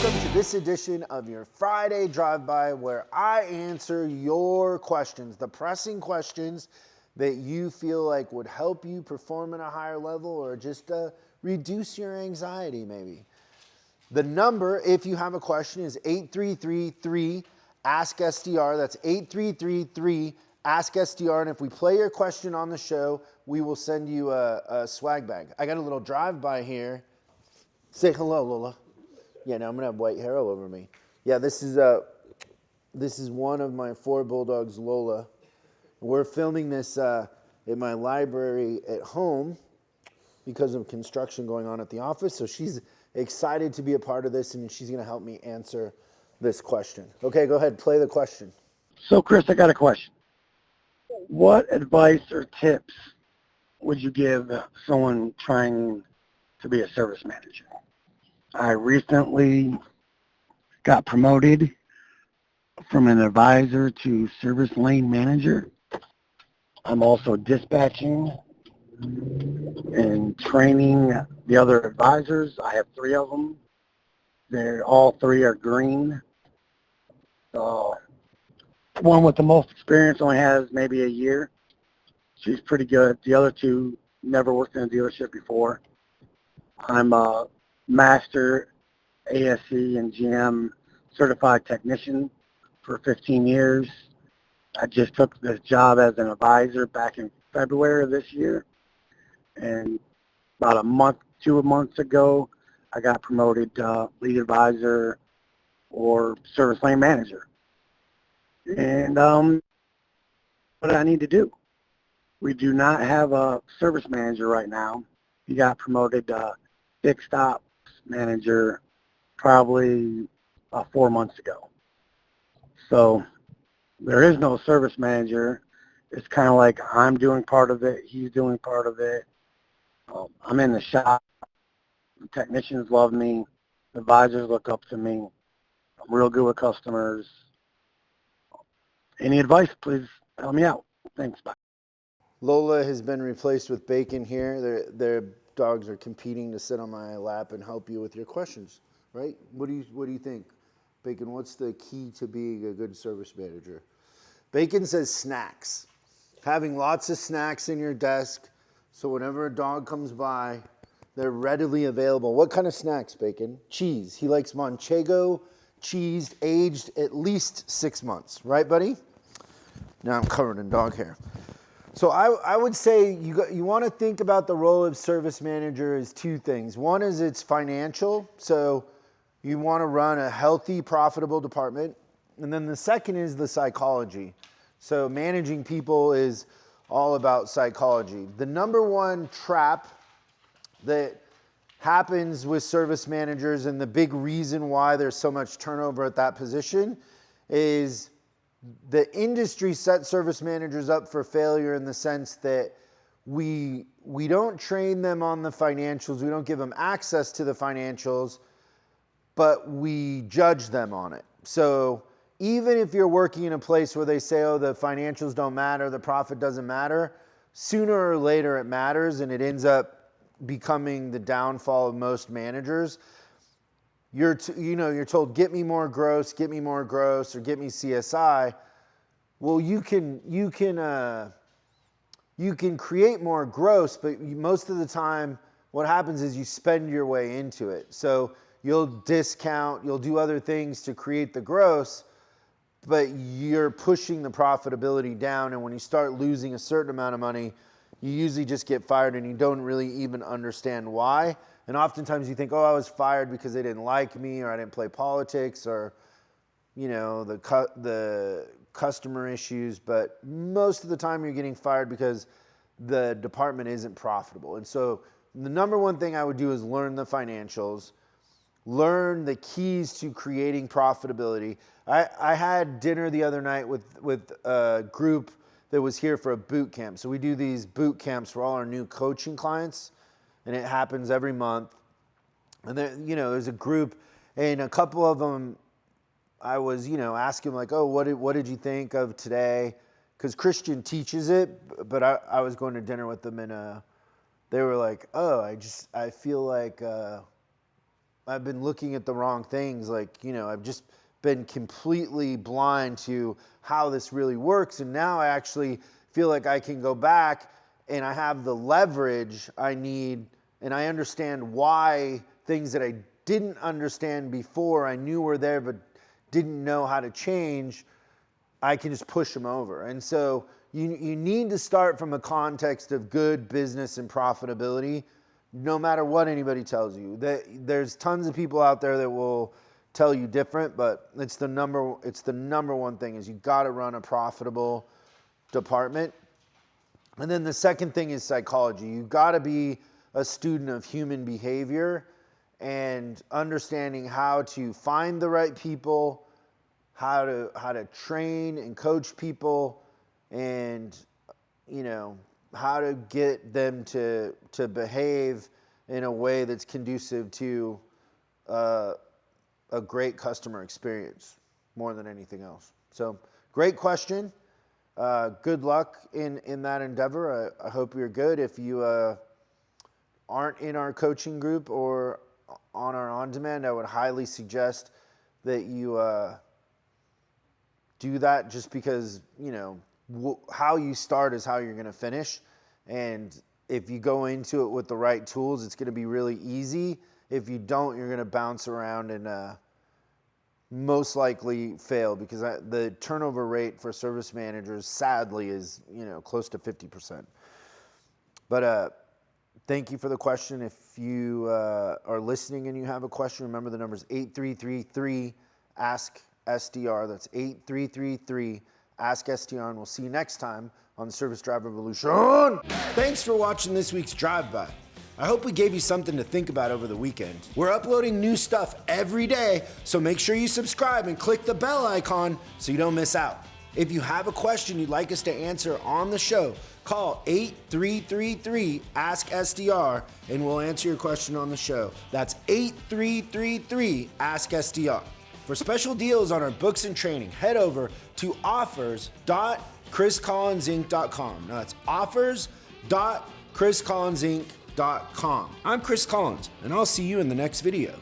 Welcome to this edition of your Friday Drive-By, where I answer your questions, the pressing questions that you feel like would help you perform at a higher level or just reduce your anxiety maybe. The number, if you have a question, is 8333-ASK-SDR. That's 8333-ASK-SDR. And if we play your question on the show, we will send you a swag bag. I got a little drive-by here. Say hello, Lola. Yeah, now I'm gonna have white hair all over me. Yeah, this is one of my 4 bulldogs, Lola. We're filming this in my library at home because of construction going on at the office. So she's excited to be a part of this, and she's gonna help me answer this question. Okay, go ahead, play the question. So, Chris, I got a question. What advice or tips would you give someone trying to be a service manager? I recently got promoted from an advisor to service lane manager. I'm also dispatching and training the other advisors. I have 3 of them. All 3 are green. So one with the most experience only has maybe a year. She's pretty good. The other 2 never worked in a dealership before. I'm a master ASE and GM certified technician for 15 years. I just took this job as an advisor back in February of this year. And about 2 months ago, I got promoted to lead advisor or service lane manager. And what do I need to do? We do not have a service manager right now. He got promoted to fixed ops manager probably 4 months ago. So there is no service manager. It's kind of like I'm doing part of it, he's doing part of it. I'm in the shop. The technicians love me. The advisors look up to me. I'm real good with customers. Any advice, please help me out. Thanks, bye. Lola has been replaced with Bacon here. Their dogs are competing to sit on my lap and help you with your questions, right? What do you think? Bacon, what's the key to being a good service manager? Bacon says snacks. Having lots of snacks in your desk, so whenever a dog comes by, they're readily available. What kind of snacks, Bacon? Cheese. He likes Manchego cheese, aged at least 6 months. Right, buddy? Now I'm covered in dog hair. So I would say you want to think about the role of service manager as 2 things. One is it's financial. So you want to run a healthy, profitable department. And then the second is the psychology. So managing people is all about psychology. The number one trap that happens with service managers, and the big reason why there's so much turnover at that position, is the industry sets service managers up for failure in the sense that we don't train them on the financials, we don't give them access to the financials, but we judge them on it. So even if you're working in a place where they say, oh, the financials don't matter, the profit doesn't matter, sooner or later it matters, and it ends up becoming the downfall of most managers. You're told, get me more gross, or get me CSI. Well, you can create more gross, but most of the time, what happens is you spend your way into it. So you'll discount, you'll do other things to create the gross, but you're pushing the profitability down. And when you start losing a certain amount of money, you usually just get fired and you don't really even understand why. And oftentimes you think, oh, I was fired because they didn't like me, or I didn't play politics, or, the customer issues. But most of the time you're getting fired because the department isn't profitable. And so the number one thing I would do is learn the financials, learn the keys to creating profitability. I had dinner the other night with a group that was here for a boot camp. So we do these boot camps for all our new coaching clients, and it happens every month. And then, there's a group, and a couple of them, I was, asking like, oh, what did you think of today? Because Christian teaches it, but I was going to dinner with them, and they were like, oh, I feel like I've been looking at the wrong things. Like, you know, I've just been completely blind to how this really works. And now I actually feel like I can go back and I have the leverage I need, and I understand why things that I didn't understand before, I knew were there but didn't know how to change, I can just push them over. And so you need to start from a context of good business and profitability, no matter what anybody tells you. There's tons of people out there that will tell you different, but it's the number one thing is you got to run a profitable department. And then the second thing is psychology. You got to be a student of human behavior and understanding how to find the right people, how to train and coach people, and, you know, how to get them to behave in a way that's conducive to a great customer experience more than anything else. So great question. Good luck in that endeavor. I hope you're good. If you aren't in our coaching group or on our on-demand, I would highly suggest that you do that, just because, you know, how you start is how you're going to finish. And if you go into it with the right tools, it's going to be really easy. If you don't, you're going to bounce around and most likely fail, because the turnover rate for service managers, sadly, is, you know, close to 50%. But thank you for the question. If you are listening and you have a question, remember the number is 8333-ASK-SDR. That's 8333-ASK-SDR, and we'll see you next time on the Service Drive Revolution. Thanks for watching this week's Drive-By. I hope we gave you something to think about over the weekend. We're uploading new stuff every day, so make sure you subscribe and click the bell icon so you don't miss out. If you have a question you'd like us to answer on the show, call 8333-ASK-SDR and we'll answer your question on the show. That's 8333-ASK-SDR. For special deals on our books and training, head over to offers.chriscollinsinc.com. Now that's offers.chriscollinsinc.com. I'm Chris Collins, and I'll see you in the next video.